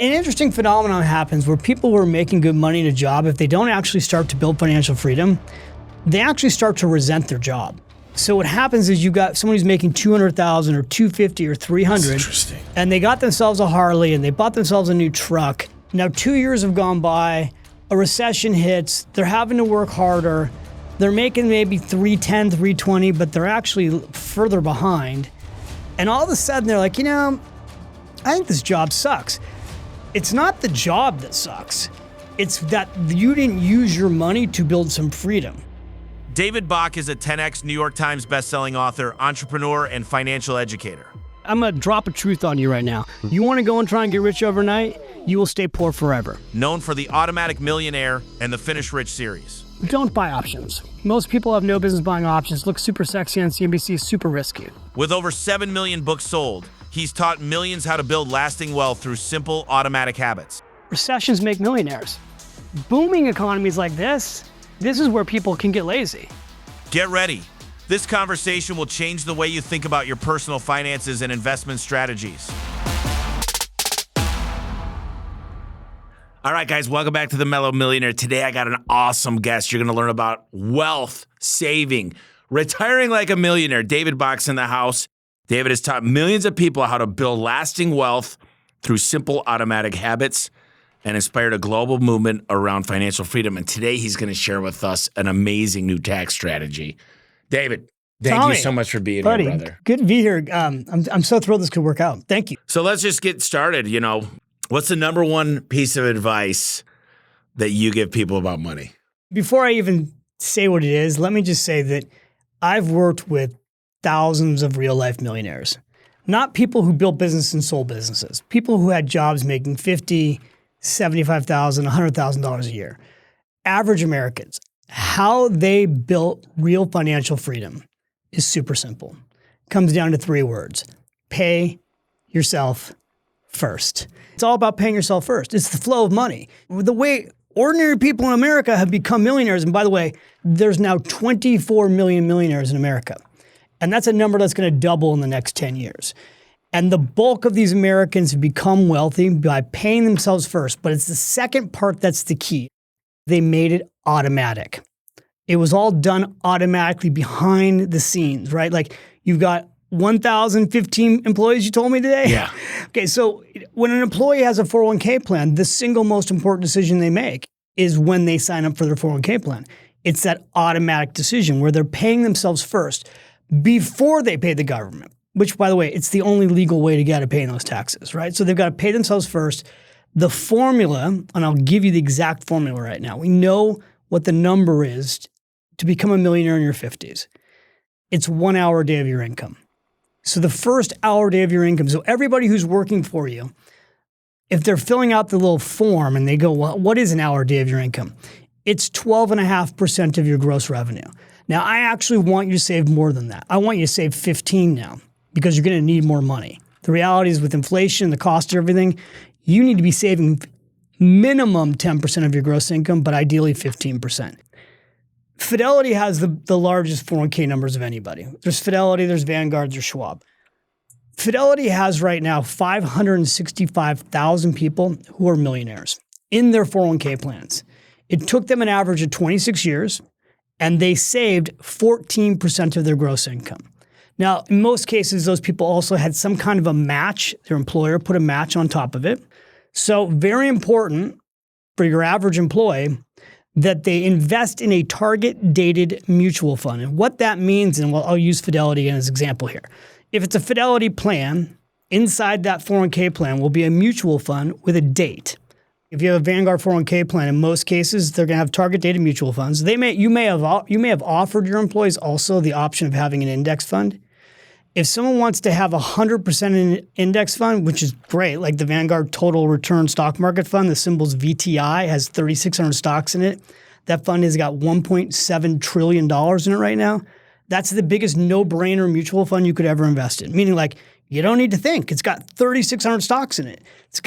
An interesting phenomenon happens where people who are making good money in a job, if they don't actually start to build financial freedom, they actually start to resent their job. So what happens is you've got someone who's making $200,000 or $250,000 or $300,000, and they got themselves a Harley and they bought themselves a new truck. Now 2 years have gone by, a recession hits, they're having to work harder, they're making maybe $310,000, $320,000, but they're actually further behind. And all of a sudden they're like, I think this job sucks. It's not the job that sucks. It's that you didn't use your money to build some freedom. David Bach is a 10X New York Times bestselling author, entrepreneur, and financial educator. I'm going to drop a truth on you right now. You want to go and try and get rich overnight, you will stay poor forever. Known for the Automatic Millionaire and the Finish Rich series. Don't buy options. Most people have no business buying options. Look super sexy on CNBC, super risky. With over 7 million books sold, he's taught millions how to build lasting wealth through simple automatic habits. Recessions make millionaires. Booming economies like this is where people can get lazy. Get ready. This conversation will change the way you think about your personal finances and investment strategies. All right, guys, welcome back to The Mellow Millionaire. Today, I got an awesome guest. You're going to learn about wealth, saving, retiring like a millionaire. David Bach's in the house. David has taught millions of people how to build lasting wealth through simple automatic habits and inspired a global movement around financial freedom. And today, he's going to share with us an amazing new tax strategy. David, thank you so much for being here, brother. Good to be here. I'm so thrilled this could work out. Thank you. So let's just get started. What's the number one piece of advice that you give people about money? Before I even say what it is, let me just say that I've worked with thousands of real-life millionaires. Not people who built business and sold businesses. People who had jobs making $50,000, $75,000, $100,000 a year. Average Americans. How they built real financial freedom is super simple. It comes down to 3 words. Pay yourself first. It's all about paying yourself first. It's the flow of money. The way ordinary people in America have become millionaires, and by the way, there's now 24 million millionaires in America. And that's a number that's going to double in the next 10 years. And the bulk of these Americans have become wealthy by paying themselves first. But it's the second part that's the key. They made it automatic. It was all done automatically behind the scenes, right? Like you've got 1,015 employees, you told me today? Yeah. Okay, so when an employee has a 401k plan, the single most important decision they make is when they sign up for their 401k plan. It's that automatic decision where they're paying themselves first before they pay the government, which, by the way, it's the only legal way to get to paying those taxes, right? So they've got to pay themselves first. The formula, and I'll give you the exact formula right now. We know what the number is to become a millionaire in your 50s. It's 1 hour a day of your income. So the first hour a day of your income, so everybody who's working for you, if they're filling out the little form and they go, well, what is an hour a day of your income? It's 12.5% of your gross revenue. Now, I actually want you to save more than that. I want you to save 15 now because you're going to need more money. The reality is with inflation, the cost of everything, you need to be saving minimum 10% of your gross income, but ideally 15%. Fidelity has the largest 401k numbers of anybody. There's Fidelity, there's Vanguard, there's Schwab. Fidelity has right now 565,000 people who are millionaires in their 401k plans. It took them an average of 26 years, and they saved 14% of their gross income. Now, in most cases, those people also had some kind of a match. Their employer put a match on top of it. So very important for your average employee that they invest in a target-dated mutual fund. And what that means, and I'll use Fidelity as an example here. If it's a Fidelity plan, inside that 401k plan will be a mutual fund with a date. If you have a Vanguard 401k plan, in most cases, they're going to have target-dated mutual funds. You may have offered your employees also the option of having an index fund. If someone wants to have 100% in an index fund, which is great, like the Vanguard Total Return Stock Market Fund, the symbol's VTI, has 3,600 stocks in it. That fund has got $1.7 trillion in it right now. That's the biggest no-brainer mutual fund you could ever invest in, meaning like you don't need to think. It's got 3,600 stocks in it. It's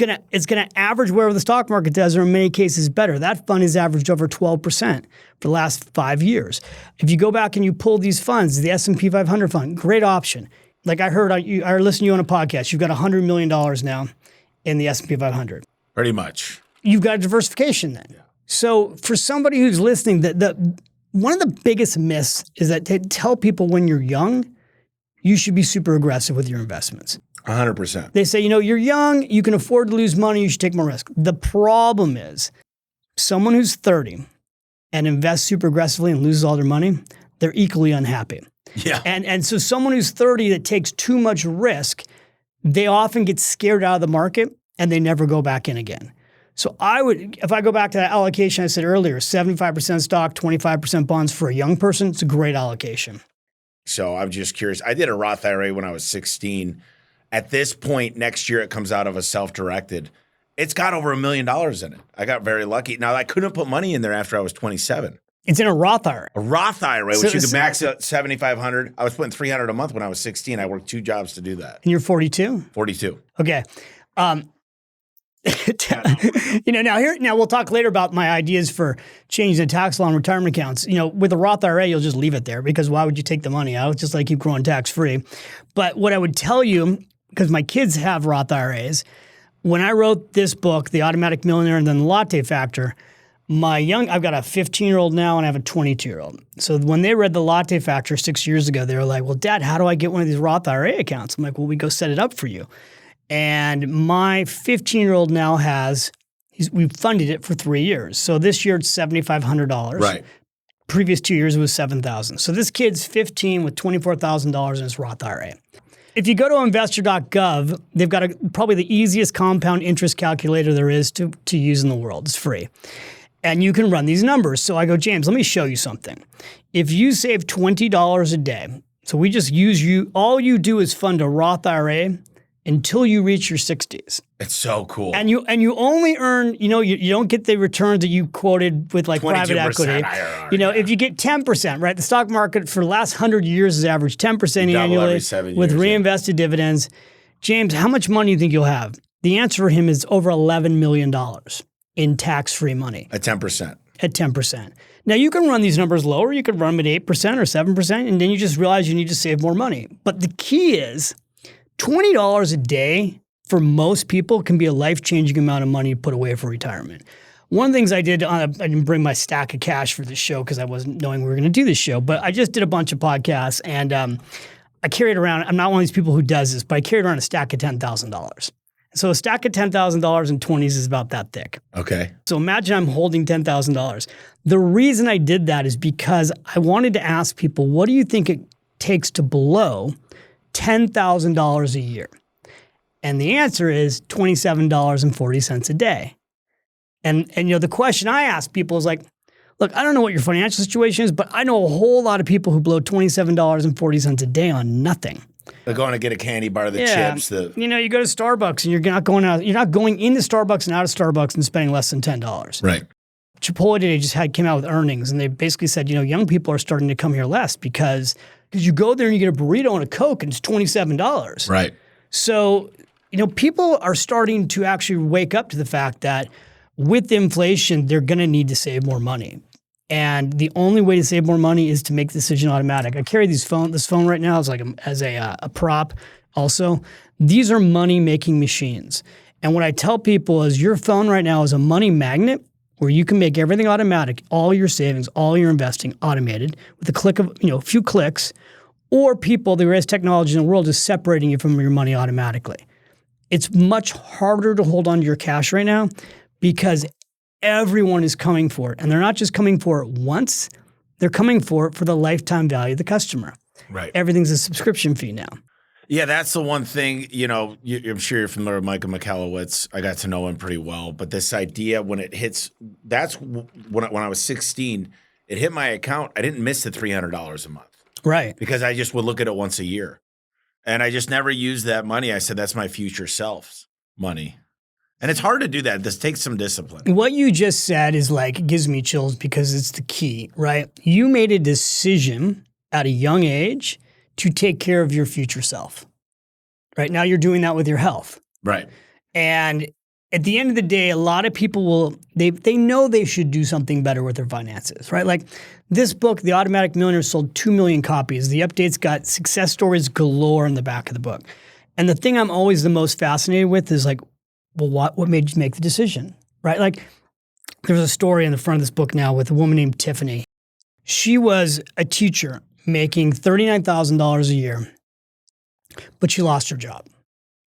gonna average wherever the stock market does, or in many cases better. That fund has averaged over 12% for the last 5 years. If you go back and you pull these funds, the S&P 500 fund, great option. Like I listened to you on a podcast. You've got $100 million now in the S&P 500. Pretty much. You've got diversification then. Yeah. So for somebody who's listening, one of the biggest myths is that they tell people when you're young, you should be super aggressive with your investments. 100%. They say, you're young, you can afford to lose money, you should take more risk. The problem is someone who's 30 and invests super aggressively and loses all their money, they're equally unhappy. Yeah. And so someone who's 30 that takes too much risk, they often get scared out of the market and they never go back in again. So if I go back to that allocation I said earlier, 75% stock, 25% bonds for a young person, it's a great allocation. So I'm just curious. I did a Roth IRA when I was 16. At this point, next year it comes out of a self-directed. It's got over $1 million in it. I got very lucky. Now, I couldn't put money in there after I was 27. It's in a Roth IRA. A Roth IRA, which you could max out $7,500. I was putting $300 a month when I was 16. I worked 2 jobs to do that. And you're 42? 42. Okay. Now we'll talk later about my ideas for changing the tax law on retirement accounts. With a Roth IRA, you'll just leave it there because why would you take the money out? It's just like keep growing tax free. But what I would tell you, because my kids have Roth IRAs, when I wrote this book, The Automatic Millionaire and then The Latte Factor, I've got a 15-year-old now and I have a 22-year-old. So when they read The Latte Factor 6 years ago, they were like, well, Dad, how do I get one of these Roth IRA accounts? I'm like, well, we go set it up for you. And my 15-year-old now we've funded it for 3 years. So this year it's $7,500. Right. Previous 2 years it was $7,000. So this kid's 15 with $24,000 in his Roth IRA. If you go to investor.gov, they've got probably the easiest compound interest calculator there is to use in the world. It's free. And you can run these numbers. So I go, James, let me show you something. If you save $20 a day, so we just all you do is fund a Roth IRA until you reach your 60s. It's so cool. And you only earn, you don't get the returns that you quoted with like private equity. IRR, if you get 10%, right? The stock market for the last 100 years has averaged 10% annually with reinvested dividends. James, how much money do you think you'll have? The answer for him is over $11 million in tax-free money. At 10%. At 10%. Now, you can run these numbers lower. You could run them at 8% or 7%, and then you just realize you need to save more money. But the key is $20 a day for most people can be a life-changing amount of money to put away for retirement. One of the things I did, I didn't bring my stack of cash for this show because I wasn't knowing we were going to do this show, but I just did a bunch of podcasts and I carried around, I'm not one of these people who does this, but I carried around a stack of $10,000. So a stack of $10,000 in 20s is about that thick. Okay. So imagine I'm holding $10,000. The reason I did that is because I wanted to ask people, what do you think it takes to blow $10,000 a year? And the answer is $27.40 a day. And the question I ask people is like, look, I don't know what your financial situation is, but I know a whole lot of people who blow $27.40 a day on nothing. They're going to get a candy bar, chips. You go to Starbucks and you're not going into Starbucks and out of Starbucks and spending less than $10. Right. Chipotle today came out with earnings and they basically said, young people are starting to come here less because you go there and you get a burrito and a Coke and it's $27. Right. So, people are starting to actually wake up to the fact that with inflation, they're going to need to save more money. And the only way to save more money is to make the decision automatic. I carry this phone right now as a prop also. These are money-making machines. And what I tell people is your phone right now is a money magnet where you can make everything automatic, all your savings, all your investing automated with a click of, a few clicks, or the greatest technology in the world is separating you from your money automatically. It's much harder to hold on to your cash right now because everyone is coming for it. And they're not just coming for it once, they're coming for it for the lifetime value of the customer. Right. Everything's a subscription fee now. Yeah, that's the one thing, I'm sure you're familiar with Micah Michalowicz. I got to know him pretty well. But this idea when it hits, that's when I was 16, it hit my account. I didn't miss the $300 a month. Right. Because I just would look at it once a year. And I just never used that money. I said, that's my future self's money. And it's hard to do that. This takes some discipline. What you just said is it gives me chills because it's the key, right? You made a decision at a young age to take care of your future self. Right now you're doing that with your health. Right. And at the end of the day, a lot of people they know they should do something better with their finances, right? Like this book, The Automatic Millionaire, sold 2 million copies. The update's got success stories galore in the back of the book. And the thing I'm always the most fascinated with is well, what made you make the decision, right? Like there's a story in the front of this book now with a woman named Tiffany. She was a teacher making $39,000 a year, but she lost her job,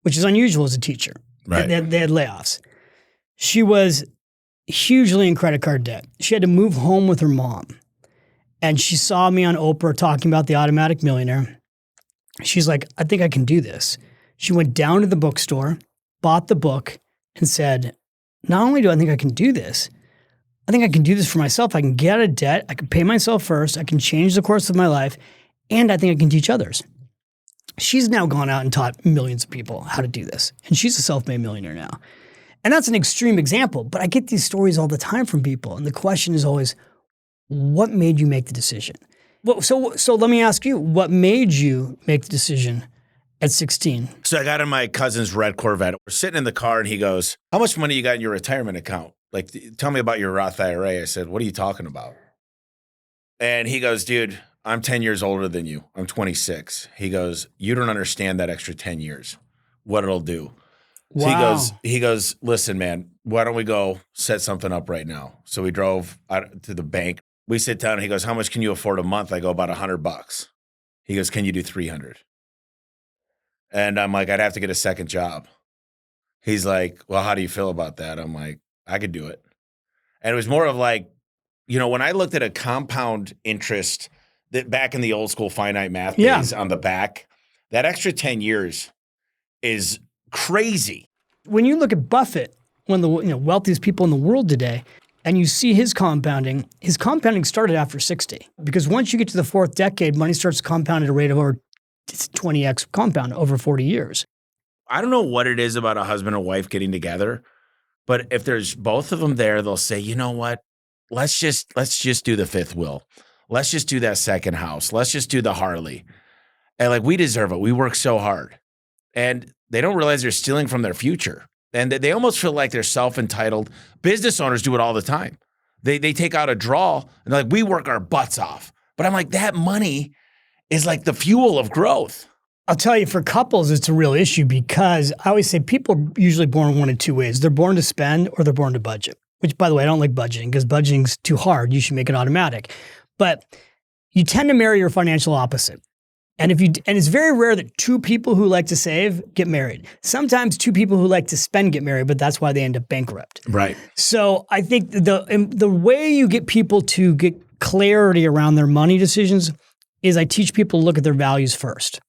which is unusual as a teacher. Right. They had layoffs. She was hugely in credit card debt. She had to move home with her mom. And she saw me on Oprah talking about the Automatic Millionaire. She's like, I think I can do this. She went down to the bookstore, bought the book, and said, not only do I think I can do this, I think I can do this for myself. I can get out of debt. I can pay myself first. I can change the course of my life. And I think I can teach others. She's now gone out and taught millions of people how to do this. And she's a self-made millionaire now. And that's an extreme example, but I get these stories all the time from people. And the question is always, what made you make the decision? Well, so let me ask you, what made you make the decision at 16? So I got in my cousin's red Corvette. We're sitting in the car and he goes, how much money you got in your retirement account? Like, tell me about your Roth IRA. I said, what are you talking about? And he goes, dude, I'm 10 years older than you. I'm 26. He goes, you don't understand that extra 10 years, what it'll do. Wow. So he goes, listen, man, why don't we go set something up right now? So we drove out to the bank. We sit down and he goes, how much can you afford a month? I go, about $100. He goes, can you do 300? And I'm like, I'd have to get a second job. He's like, well, how do you feel about that? I'm like, I could do it. And it was more of like, you know, when I looked at a compound interest that back in the old school finite math days on the back, that extra 10 years is crazy. When you look at Buffett, one of the wealthiest people in the world today, and you see his compounding started after 60. Because once you get to the fourth decade, money starts to compound at a rate of over 20x compound over 40 years. I don't know what it is about a husband and wife getting together, but if there's both of them there, they'll say, you know what? Let's just do the fifth will. Let's just do that second house. Let's just do the Harley. And like, we deserve it. We work so hard. And they don't realize they're stealing from their future. And they almost feel like they're self-entitled. Business owners do it all the time. They take out a draw and they're like, we work our butts off. But I'm like, that money is like the fuel of growth. I'll tell you, for couples, it's a real issue because I always say people are usually born one of two ways. They're born to spend or they're born to budget, which, by the way, I don't like budgeting because budgeting's too hard. You should make it automatic. But you tend to marry your financial opposite. And it's very rare that two people who like to save get married. Sometimes two people who like to spend get married, but that's why they end up bankrupt. Right. So I think the way you get people to get clarity around their money decisions is I teach people to look at their values first.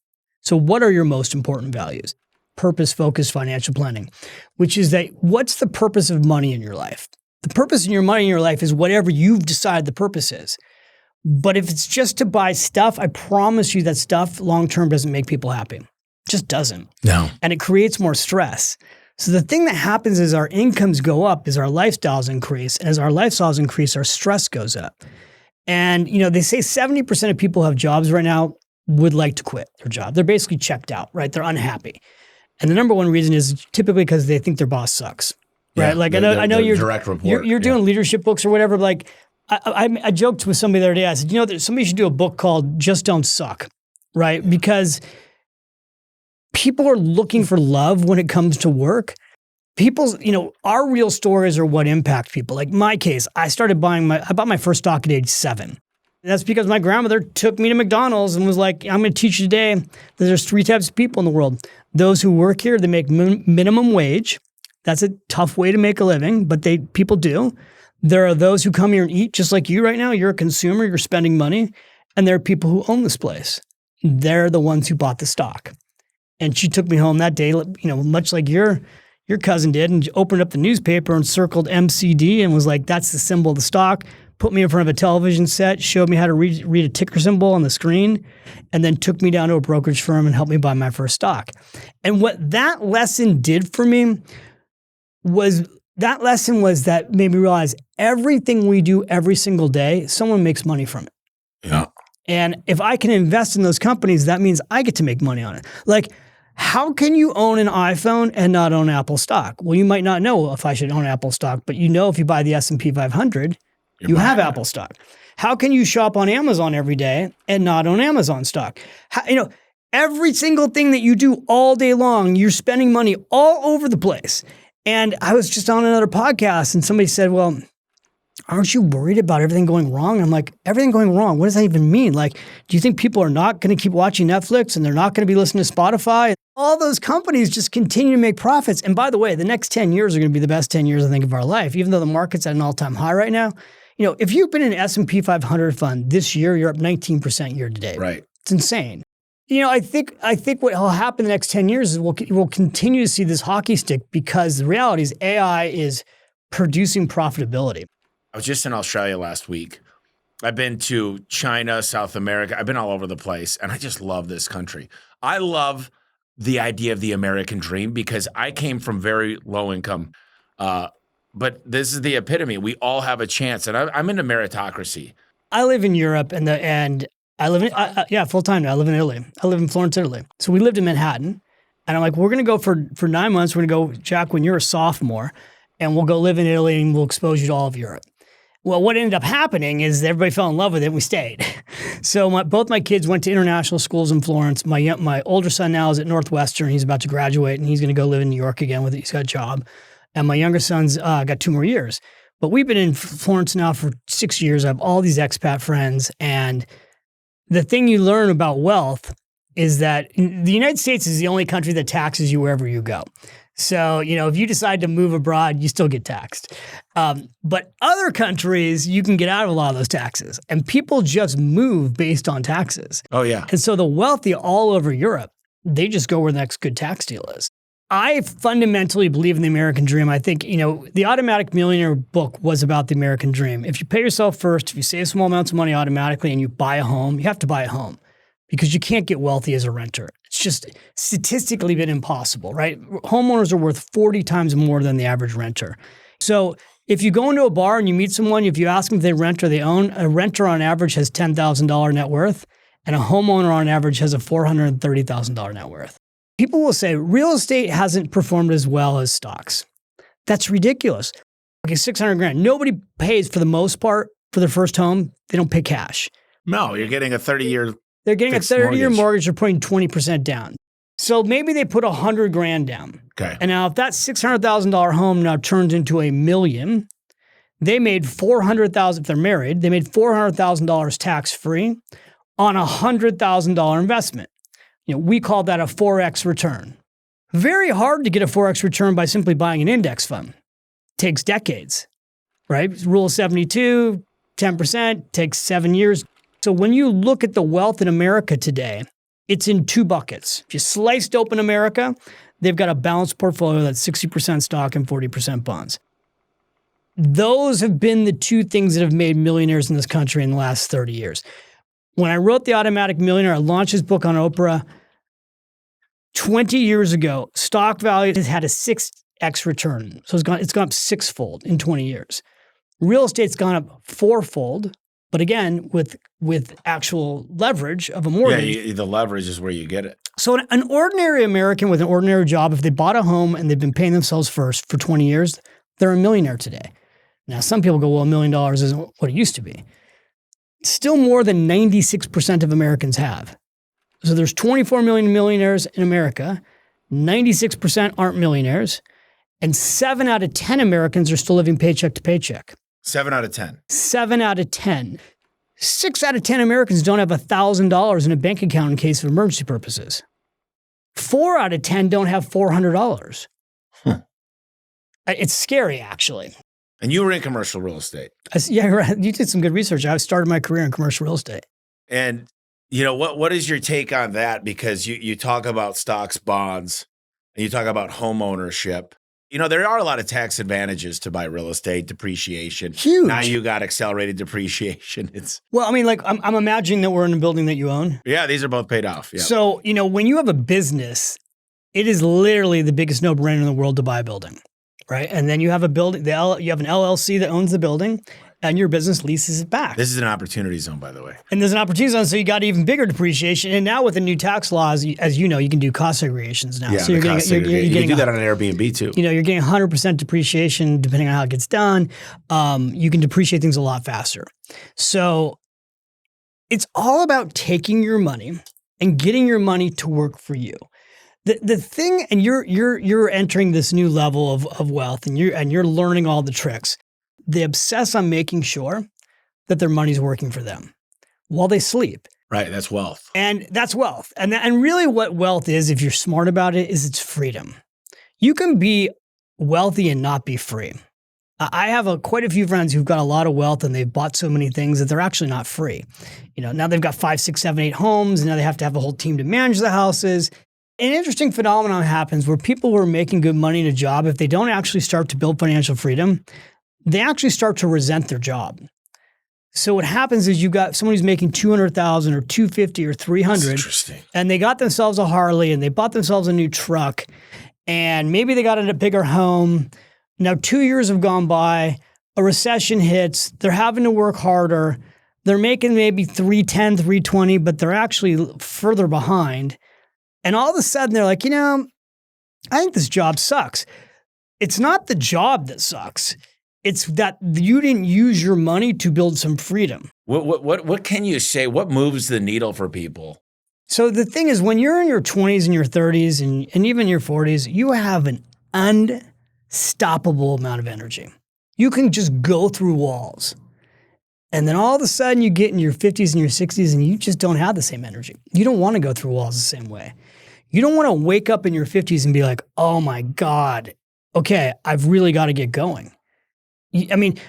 So what are your most important values? Purpose-focused financial planning, which is that what's the purpose of money in your life? The purpose in your money in your life is whatever you've decided the purpose is. But if it's just to buy stuff, I promise you that stuff long-term doesn't make people happy. It just doesn't. No. And it creates more stress. So the thing that happens is our incomes go up as our lifestyles increase. As our lifestyles increase, our stress goes up. And, they say 70% of people who have jobs right now would like to quit their job. They're basically checked out, right? They're unhappy. And the number one reason is typically because they think their boss sucks, right? Yeah, like I know you're direct report. You're doing leadership books or whatever. But like I joked with somebody the other day. I said, somebody should do a book called "Just Don't Suck," right? Because people are looking for love when it comes to work. Our real stories are what impact people. Like my case, I bought my first stock at age 7. And that's because my grandmother took me to McDonald's and was like, I'm going to teach you today that there's 3 types of people in the world. Those who work here, they make minimum wage. That's a tough way to make a living, but people do. There are those who come here and eat just like you right now. You're a consumer, you're spending money. And there are people who own this place. They're the ones who bought the stock. And she took me home that day, much like your cousin did, and opened up the newspaper and circled MCD and was like, that's the symbol of the stock. Put me in front of a television set, showed me how to read a ticker symbol on the screen, and then took me down to a brokerage firm and helped me buy my first stock. And what that lesson did for me was that made me realize everything we do every single day, someone makes money from it. Yeah. And if I can invest in those companies, that means I get to make money on it. Like, how can you own an iPhone and not own Apple stock? Well, you might not know if I should own Apple stock, but if you buy the S&P 500, you have Apple stock. How can you shop on Amazon every day and not own Amazon stock? Every single thing that you do all day long, you're spending money all over the place. And I was just on another podcast and somebody said, well, aren't you worried about everything going wrong? I'm like, everything going wrong? What does that even mean? Like, do you think people are not going to keep watching Netflix and they're not going to be listening to Spotify? All those companies just continue to make profits. And by the way, the next 10 years are going to be the best 10 years, I think, of our life, even though the market's at an all-time high right now. If you've been in an S&P 500 fund this year, you're up 19% year to date. Right. It's insane. I think what will happen in the next 10 years is we'll continue to see this hockey stick because the reality is AI is producing profitability. I was just in Australia last week. I've been to China, South America. I've been all over the place, and I just love this country. I love the idea of the American dream because I came from very low income, but this is the epitome. We all have a chance, and I'm into meritocracy. I live in Europe, and I live in full time now. I live in Italy. I live in Florence, Italy. So we lived in Manhattan, and I'm like, we're going to go for 9 months. We're going to go, Jack, when you're a sophomore, and we'll go live in Italy, and we'll expose you to all of Europe. Well, what ended up happening is everybody fell in love with it and we stayed. So both my kids went to international schools in Florence. My older son now is at Northwestern. He's about to graduate and he's going to go live in New York again with it. He's got a job. And my younger son's got 2 more years. But we've been in Florence now for 6 years. I have all these expat friends. And the thing you learn about wealth is that the United States is the only country that taxes you wherever you go. So, if you decide to move abroad, you still get taxed. But other countries, you can get out of a lot of those taxes. And people just move based on taxes. Oh, yeah. And so the wealthy all over Europe, they just go where the next good tax deal is. I fundamentally believe in the American dream. I think, the Automatic Millionaire book was about the American dream. If you pay yourself first, if you save small amounts of money automatically and you buy a home, you have to buy a home because you can't get wealthy as a renter. It's just statistically been impossible, right? Homeowners are worth 40 times more than the average renter. So if you go into a bar and you meet someone, if you ask them if they rent or they own, a renter on average has $10,000 net worth and a homeowner on average has a $430,000 net worth. People will say real estate hasn't performed as well as stocks. That's ridiculous. Okay, $600,000. Nobody pays for the most part for their first home. They don't pay cash. No, you're getting a 30-year They're getting a 30-year mortgage. They're putting 20% down. So maybe they put $100,000 down. Okay. And now if that $600,000 home now turns into $1 million, they made $400,000. If they're married, they made $400,000 tax-free on a $100,000 investment. We call that a 4X return. Very hard to get a 4X return by simply buying an index fund. Takes decades, right? Rule of 72, 10%, takes 7 years. So when you look at the wealth in America today, it's in 2 buckets. If you sliced open America, they've got a balanced portfolio that's 60% stock and 40% bonds. Those have been the 2 things that have made millionaires in this country in the last 30 years. When I wrote The Automatic Millionaire, I launched this book on Oprah 20 years ago. Stock value has had a 6X return. So it's gone up 6-fold in 20 years. Real estate's gone up 4-fold. But again, with actual leverage of a mortgage. Yeah, the leverage is where you get it. So an ordinary American with an ordinary job, if they bought a home and they've been paying themselves first for 20 years, they're a millionaire today. Now, some people go, well, $1 million isn't what it used to be. Still more than 96% of Americans have. So there's 24 million millionaires in America. 96% aren't millionaires. And 7 out of 10 Americans are still living paycheck to paycheck. 7 out of 10. 7 out of 10. 6 out of 10 Americans don't have $1,000 in a bank account in case of emergency purposes. 4 out of 10 don't have $400. It's scary, actually. And you were in commercial real estate. Yeah, you did some good research. I started my career in commercial real estate. And what is your take on that? Because you talk about stocks, bonds, and you talk about home ownership. There are a lot of tax advantages to buy real estate, depreciation. Huge. Now you got accelerated depreciation. I'm imagining that we're in a building that you own. Yeah, these are both paid off. Yeah. So, when you have a business, it is literally the biggest no-brainer in the world to buy a building, right? And then you have a building, you have an LLC that owns the building, and your business leases it back. This is an opportunity zone, by the way. And there's an opportunity zone, so you got even bigger depreciation. And now with the new tax laws, as you know, you can do cost segregations now. Yeah, so you're you can do that on an Airbnb too. You're getting 100% depreciation depending on how it gets done. You can depreciate things a lot faster. So it's all about taking your money and getting your money to work for you. The thing, and you're entering this new level of wealth, and you're learning all the tricks. They obsess on making sure that their money's working for them while they sleep. Right, that's wealth. And that's wealth. And really what wealth is, if you're smart about it, is it's freedom. You can be wealthy and not be free. I have quite a few friends who've got a lot of wealth and they've bought so many things that they're actually not free. Now they've got 5, 6, 7, 8 homes, and now they have to have a whole team to manage the houses. An interesting phenomenon happens where people who are making good money in a job, if they don't actually start to build financial freedom, they actually start to resent their job. So what happens is you got someone who's making $200,000 or $250,000 or $300,000, Interesting. and they got themselves a Harley and they bought themselves a new truck, and maybe they got in a bigger home. Now 2 years have gone by, a recession hits, they're having to work harder, they're making maybe $310,000, $320,000, but they're actually further behind. And all of a sudden they're like, I think this job sucks. It's not the job that sucks. It's that you didn't use your money to build some freedom. What can you say? What moves the needle for people? So the thing is, when you're in your 20s and your 30s and even your 40s, you have an unstoppable amount of energy. You can just go through walls. And then all of a sudden you get in your 50s and your 60s and you just don't have the same energy. You don't want to go through walls the same way. You don't want to wake up in your 50s and be like, oh my God, okay, I've really got to get going. And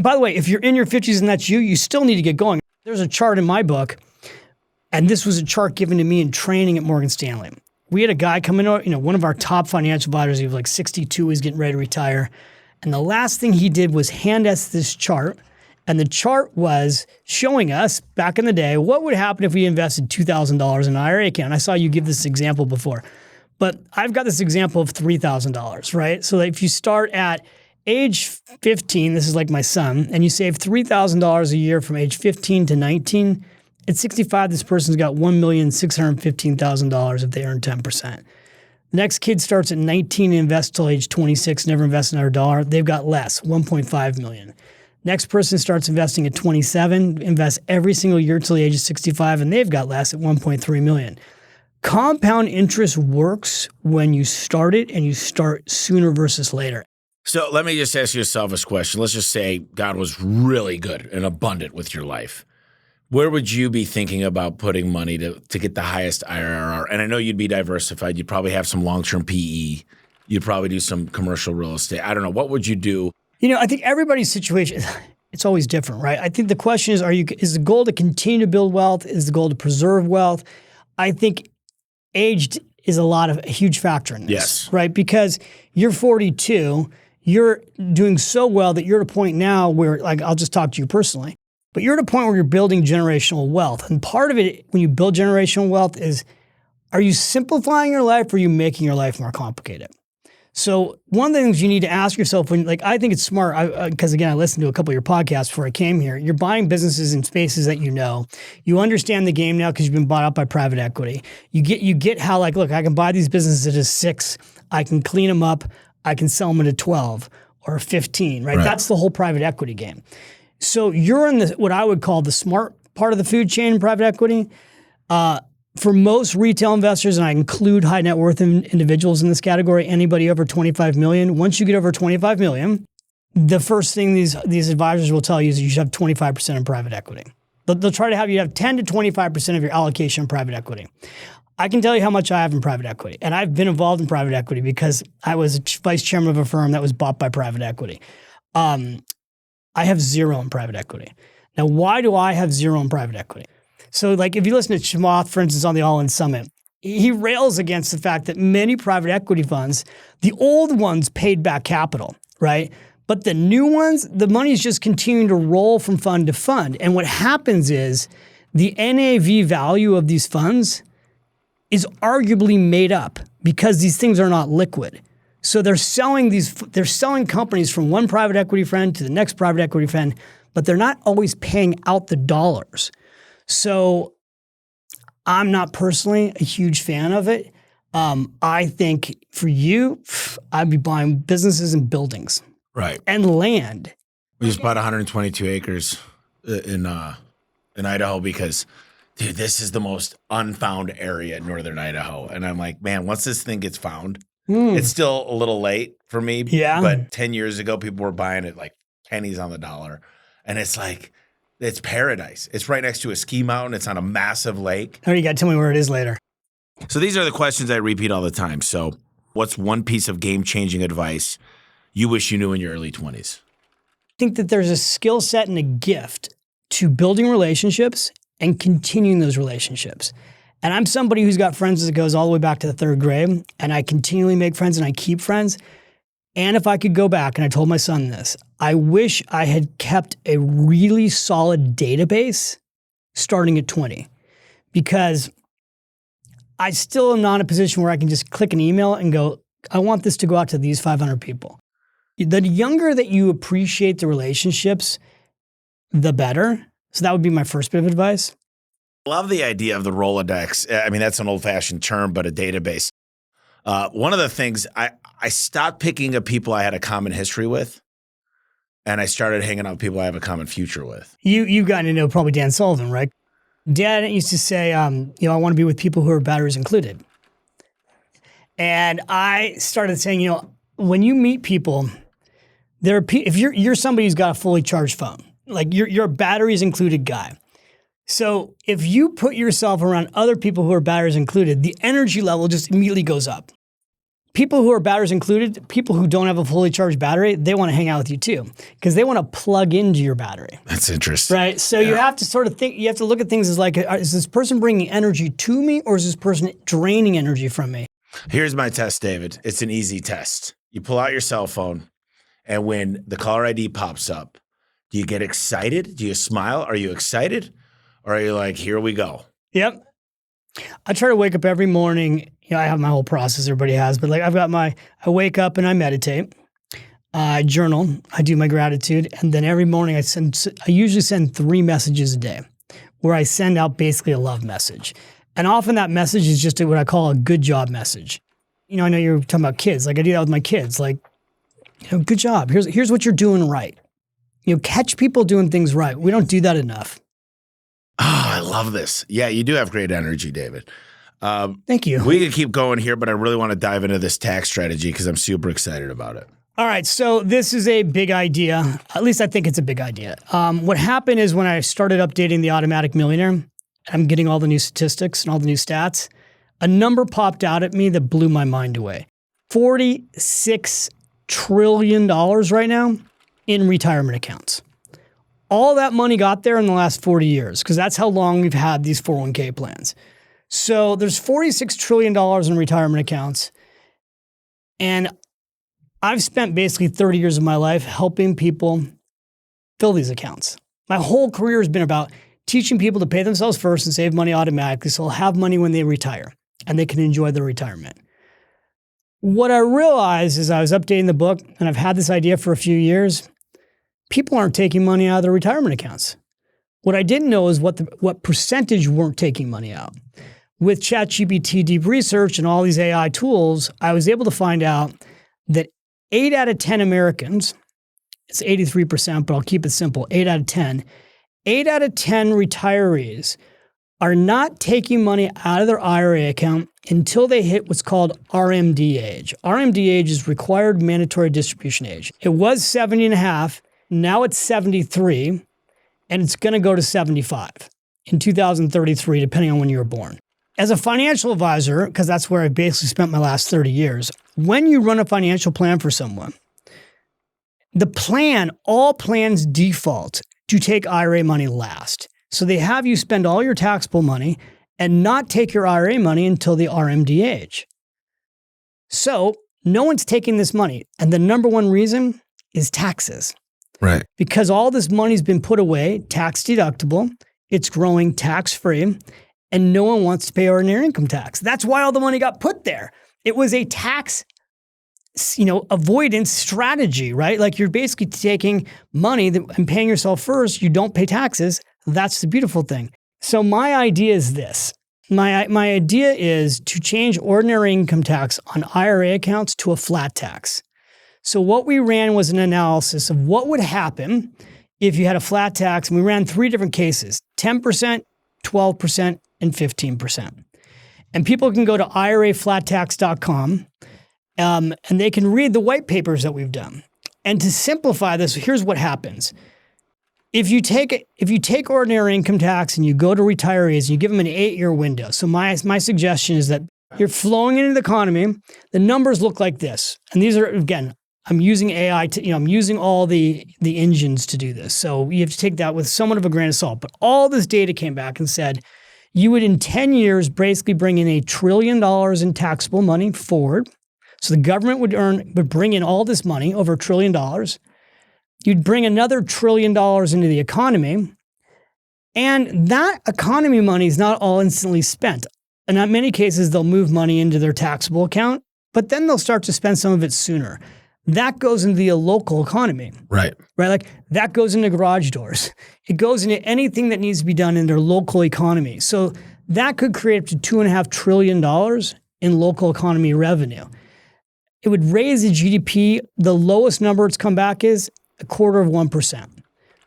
by the way, if you're in your 50s and that's you still need to get going. There's a chart in my book, and this was a chart given to me in training at Morgan Stanley. We had a guy come in, one of our top financial advisors, he was like 62, he's getting ready to retire. And the last thing he did was hand us this chart. And the chart was showing us back in the day, what would happen if we invested $2,000 in an IRA account? I saw you give this example before, but I've got this example of $3,000, right? So if you start at age 15, this is like my son, and you save $3,000 a year from age 15 to 19, at 65, this person's got $1,615,000 if they earn 10%. The next kid starts at 19 and invests till age 26, never invests another dollar. They've got less, $1.5 million. Next person starts investing at 27, invests every single year till the age of 65, and they've got less at $1.3 million. Compound interest works when you start it and you start sooner versus later. So let me just ask you a selfish question. Let's just say God was really good and abundant with your life. Where would you be thinking about putting money to get the highest IRR? And I know you'd be diversified. You'd probably have some long-term PE. You'd probably do some commercial real estate. I don't know. What would you do? I think everybody's situation, it's always different, right? I think the question is, is the goal to continue to build wealth? Is the goal to preserve wealth? I think aged is a huge factor in this, yes, right? Because you're 42, you're doing so well that you're at a point now where, like, I'll just talk to you personally, but you're at a point where you're building generational wealth. And part of it, when you build generational wealth, is, are you simplifying your life or are you making your life more complicated? So one of the things you need to ask yourself I think it's smart, because again, I listened to a couple of your podcasts before I came here. You're buying businesses in spaces that you know. You understand the game now because you've been bought up by private equity. You get how, like, look, I can buy these businesses at a 6, I can clean them up, I can sell them at a 12 or a 15, right? That's the whole private equity game. So you're in what I would call the smart part of the food chain in private equity. For most retail investors, and I include high net worth individuals in this category, anybody over 25 million, once you get over 25 million, the first thing these advisors will tell you is you should have 25% in private equity. They'll try to have you have 10 to 25% of your allocation in private equity. I can tell you how much I have in private equity, and I've been involved in private equity because I was vice chairman of a firm that was bought by private equity. I have 0 in private equity. Now, why do I have 0 in private equity? So, like, if you listen to Chamath, for instance, on the All In Summit, he rails against the fact that many private equity funds, the old ones paid back capital, right? But the new ones, the money is just continuing to roll from fund to fund. And what happens is the NAV value of these funds is arguably made up because these things are not liquid. So they're selling companies from one private equity friend to the next private equity friend, but they're not always paying out the dollars. So I'm not personally a huge fan of it. I think for you, I'd be buying businesses and buildings. Right. And land. We just bought 122 acres in Idaho because dude, this is the most unfound area in northern Idaho. And I'm like, man, once this thing gets found, it's still a little late for me. Yeah. But 10 years ago, people were buying it like pennies on the dollar. And it's like, it's paradise. It's right next to a ski mountain. It's on a massive lake. Oh, you got to tell me where it is later. So these are the questions I repeat all the time. So what's one piece of game-changing advice you wish you knew in your early 20s? I think that there's a skill set and a gift to building relationships and continuing those relationships. And I'm somebody who's got friends that goes all the way back to the third grade, and I continually make friends and I keep friends. And if I could go back, and I told my son this, I wish I had kept a really solid database starting at 20, because I still am not in a position where I can just click an email and go, I want this to go out to these 500 people. The younger that you appreciate the relationships, the better. So that would be my first bit of advice. Love the idea of the Rolodex. I mean, that's an old-fashioned term, but a database. One of the things, I stopped picking up people I had a common history with, and I started hanging out with people I have a common future with. You've gotten to know probably Dan Sullivan, right? Dad used to say, I want to be with people who are batteries included. And I started saying, when you meet people, if you're somebody who's got a fully charged phone, like you're a batteries included guy. So if you put yourself around other people who are batteries included, the energy level just immediately goes up. People who are batteries included, people who don't have a fully charged battery, they want to hang out with you too, because they want to plug into your battery. That's interesting. Right? So you have to sort of think, you have to look at things as like, is this person bringing energy to me, or is this person draining energy from me? Here's my test, David. It's an easy test. You pull out your cell phone, and when the caller ID pops up, do you get excited? Do you smile? Are you excited? Or are you like, here we go? Yep. I try to wake up every morning. I have my whole process everybody has, but like I wake up and I meditate. I journal. I do my gratitude. And then every morning I usually send 3 messages a day where I send out basically a love message. And often that message is just what I call a good job message. I know you're talking about kids. Like I do that with my kids. Like, good job. Here's what you're doing right. Catch people doing things right. We don't do that enough. Oh, I love this. Yeah, you do have great energy, David. Thank you. We can keep going here, but I really want to dive into this tax strategy because I'm super excited about it. All right, so this is a big idea. At least I think it's a big idea. What happened is when I started updating the Automatic Millionaire, I'm getting all the new statistics and all the new stats, a number popped out at me that blew my mind away. $46 trillion right now in retirement accounts. All that money got there in the last 40 years, because that's how long we've had these 401k plans. So there's $46 trillion in retirement accounts. And I've spent basically 30 years of my life helping people fill these accounts. My whole career has been about teaching people to pay themselves first and save money automatically so they'll have money when they retire and they can enjoy their retirement. What I realized is I was updating the book, and I've had this idea for a few years. People aren't taking money out of their retirement accounts. What I didn't know is what percentage weren't taking money out. With ChatGPT deep research and all these AI tools, I was able to find out that 8 out of 10 Americans, it's 83%, but I'll keep it simple, 8 out of 10 retirees are not taking money out of their IRA account until they hit what's called RMD age. RMD age is required mandatory distribution age. It was 70 and a half. Now it's 73, and it's going to go to 75 in 2033, depending on when you were born. As a financial advisor, because that's where I basically spent my last 30 years, when you run a financial plan for someone, all plans default to take IRA money last. So they have you spend all your taxable money and not take your IRA money until the RMD age. So no one's taking this money. And the number one reason is taxes. Right. Because all this money's been put away, tax deductible, it's growing tax-free, and no one wants to pay ordinary income tax. That's why all the money got put there. It was a tax, avoidance strategy, right? Like you're basically taking money and paying yourself first. You don't pay taxes. That's the beautiful thing. So my idea is this. My idea is to change ordinary income tax on IRA accounts to a flat tax. So what we ran was an analysis of what would happen if you had a flat tax, and we ran 3 different cases, 10%, 12%, and 15%. And people can go to IRAflatTax.com and they can read the white papers that we've done. And to simplify this, here's what happens. If you take ordinary income tax and you go to retirees and you give them an 8-year window. So my suggestion is that you're flowing into the economy. The numbers look like this. And these are, again, I'm using AI I'm using all the engines to do this. So you have to take that with somewhat of a grain of salt. But all this data came back and said, you would in 10 years basically bring in $1 trillion in taxable money forward. So the government would bring in all this money, over $1 trillion. You'd bring another $1 trillion into the economy. And that economy money is not all instantly spent. And in many cases, they'll move money into their taxable account, but then they'll start to spend some of it sooner. That goes into the local economy. Right. Like that goes into garage doors. It goes into anything that needs to be done in their local economy. So that could create up to $2.5 trillion in local economy revenue. It would raise the GDP. The lowest number it's come back is 0.25%.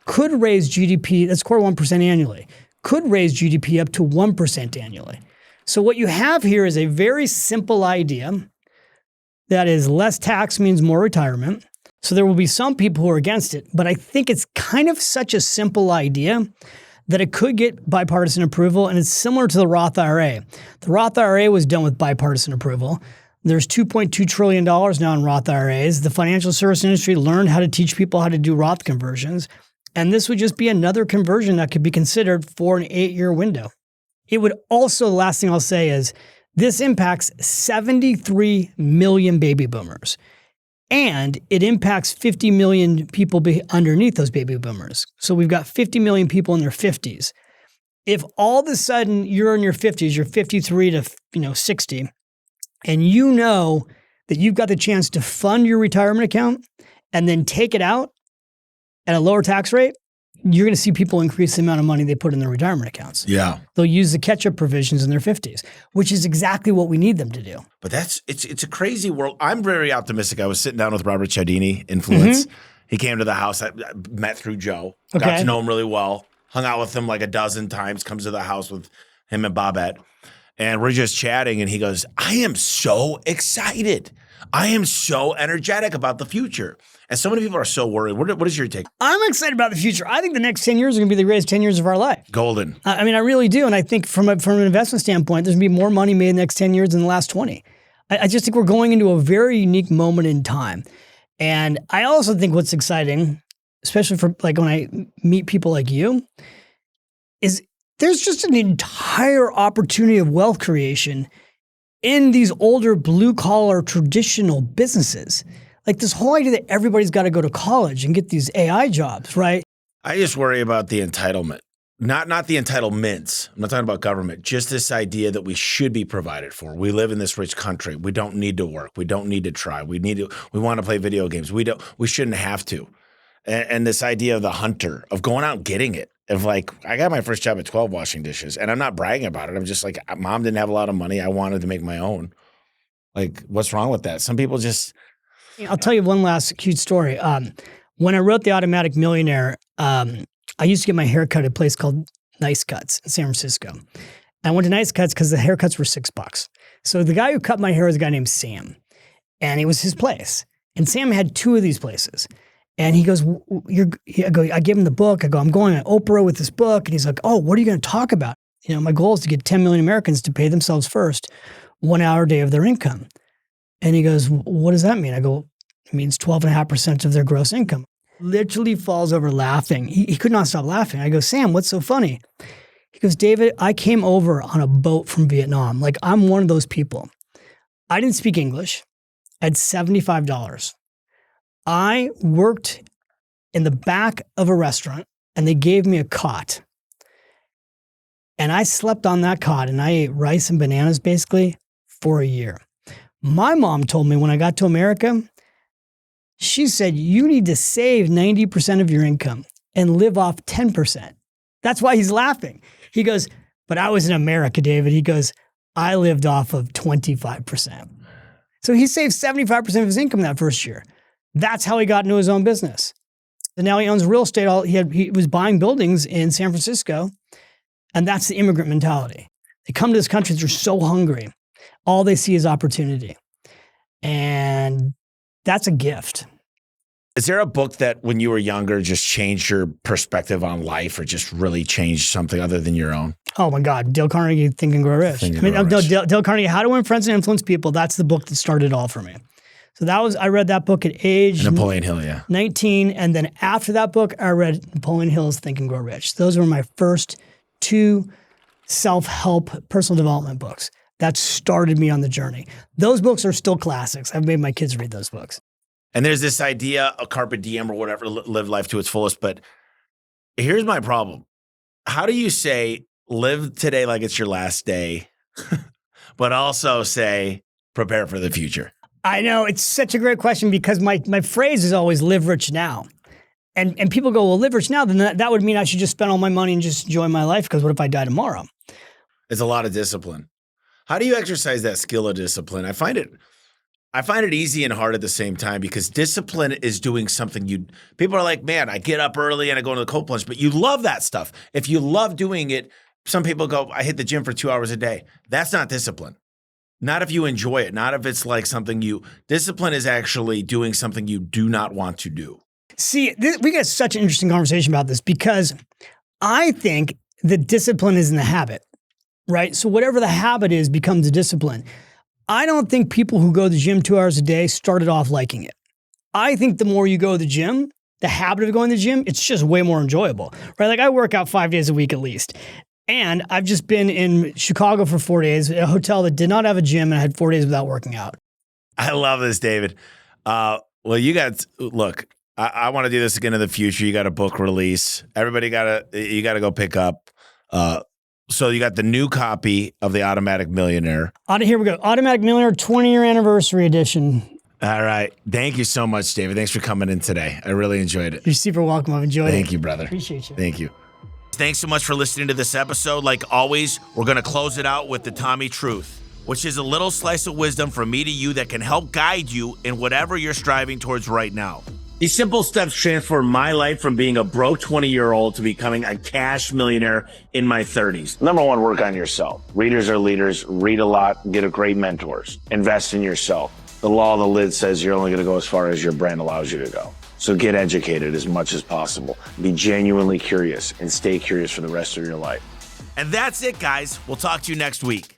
Could raise GDP, that's 0.25% annually, could raise GDP up to 1% annually. So what you have here is a very simple idea that is less tax means more retirement. So there will be some people who are against it, but I think it's kind of such a simple idea that it could get bipartisan approval, and it's similar to the Roth IRA. The Roth IRA was done with bipartisan approval. There's $2.2 trillion now in Roth IRAs. The financial service industry learned how to teach people how to do Roth conversions, and this would just be another conversion that could be considered for an 8-year window. It would also, the last thing I'll say is, this impacts 73 million baby boomers, and it impacts 50 million people underneath those baby boomers. So we've got 50 million people in their 50s. If all of a sudden you're in your 50s, you're 53 to 60, and you know that you've got the chance to fund your retirement account and then take it out at a lower tax rate, you're going to see people increase the amount of money they put in their retirement accounts. Yeah. They'll use the catch-up provisions in their 50s, which is exactly what we need them to do. But it's a crazy world. I'm very optimistic. I was sitting down with Robert Cialdini, Influence. Mm-hmm. He came to the house. I met through Joe. Okay. Got to know him really well. Hung out with him like a dozen times. Comes to the house with him and Bobette. And we're just chatting, and he goes, I am so excited. I am so energetic about the future. And so many people are so worried. What is your take? I'm excited about the future. I think the next 10 years are going to be the greatest 10 years of our life. Golden. I mean, I really do. And I think from an investment standpoint, there's going to be more money made in the next 10 years than the last 20. I just think we're going into a very unique moment in time. And I also think what's exciting, especially for like when I meet people like you, is there's just an entire opportunity of wealth creation in these older blue-collar traditional businesses. Like this whole idea that everybody's got to go to college and get these AI jobs, right? I just worry about the entitlement. Not the entitlements. I'm not talking about government. Just this idea that we should be provided for. We live in this rich country. We don't need to work. We don't need to try. We want to play video games. We shouldn't have to. And this idea of the hunter, of going out and getting it. Of like, I got my first job at 12 washing dishes, and I'm not bragging about it. I'm just like, mom didn't have a lot of money. I wanted to make my own. Like, what's wrong with that? Some people just... I'll tell you one last cute story. When I wrote The Automatic Millionaire, I used to get my hair cut at a place called Nice Cuts in San Francisco. And I went to Nice Cuts because the haircuts were $6. So the guy who cut my hair was a guy named Sam, and it was his place. And Sam had 2 of these places. And he goes, I give him the book. I go, I'm going on Oprah with this book. And he's like, oh, what are you going to talk about? You know, my goal is to get 10 million Americans to pay themselves first 1 hour a day of their income. And he goes, what does that mean? I go, it means 12.5% of their gross income. Literally falls over laughing. He could not stop laughing. I go, Sam, what's so funny? He goes, David, I came over on a boat from Vietnam. Like, I'm one of those people. I didn't speak English. I had $75. I worked in the back of a restaurant, and they gave me a cot. And I slept on that cot, and I ate rice and bananas basically for a year. My mom told me when I got to America, she said, you need to save 90% of your income and live off 10%. That's why he's laughing. He goes, but I was in America, David. He goes, I lived off of 25%. So he saved 75% of his income that first year. That's how he got into his own business. And now he owns real estate. He was buying buildings in San Francisco And that's the immigrant mentality. They come to this country, they're so hungry. All they see is opportunity. And that's a gift. Is there a book that when you were younger just changed your perspective on life or just really changed something other than your own? Oh my God, Dale Carnegie, Think and Grow Rich. Dale Carnegie, How to Win Friends and Influence People. That's the book that started it all for me. So I read that book at age Napoleon Hill, yeah. 19. And then after that book, I read Napoleon Hill's Think and Grow Rich. Those were my first 2 self-help personal development books that started me on the journey. Those books are still classics. I've made my kids read those books. And there's this idea of carpe diem or whatever, live life to its fullest. But here's my problem. How do you say live today like it's your last day, but also say prepare for the future? I know, it's such a great question because my phrase is always live rich now. And people go, well, live rich now, then that would mean I should just spend all my money and just enjoy my life because what if I die tomorrow? It's a lot of discipline. How do you exercise that skill of discipline? I find it easy and hard at the same time because discipline is doing something people are like, man, I get up early and I go to the cold plunge, but you love that stuff. If you love doing it, some people go, I hit the gym for 2 hours a day. That's not discipline. Not if you enjoy it. Not if it's like discipline is actually doing something you do not want to do. See, we got such an interesting conversation about this because I think that discipline is in the habit, right? So whatever the habit is becomes a discipline. I don't think people who go to the gym 2 hours a day started off liking it. I think the more you go to the gym, the habit of going to the gym, it's just way more enjoyable, right? Like I work out 5 days a week at least. And I've just been in Chicago for 4 days, a hotel that did not have a gym, and I had 4 days without working out. I love this, David. Well, I want to do this again in the future. You got a book release. Everybody you got to go pick up. So you got the new copy of The Automatic Millionaire. Here we go. Automatic Millionaire 20-year anniversary edition. All right. Thank you so much, David. Thanks for coming in today. I really enjoyed it. You're super welcome. I've enjoyed it. Thank you, brother. Appreciate you. Thank you. Thanks so much for listening to this episode. Like always, we're going to close it out with the Tommy Truth, which is a little slice of wisdom from me to you that can help guide you in whatever you're striving towards right now. These simple steps transformed my life from being a broke 20-year-old to becoming a cash millionaire in my 30s. Number one, work on yourself. Readers are leaders. Read a lot. Get a great mentors. Invest in yourself. The law of the lid says you're only going to go as far as your brand allows you to go. So get educated as much as possible. Be genuinely curious and stay curious for the rest of your life. And that's it, guys. We'll talk to you next week.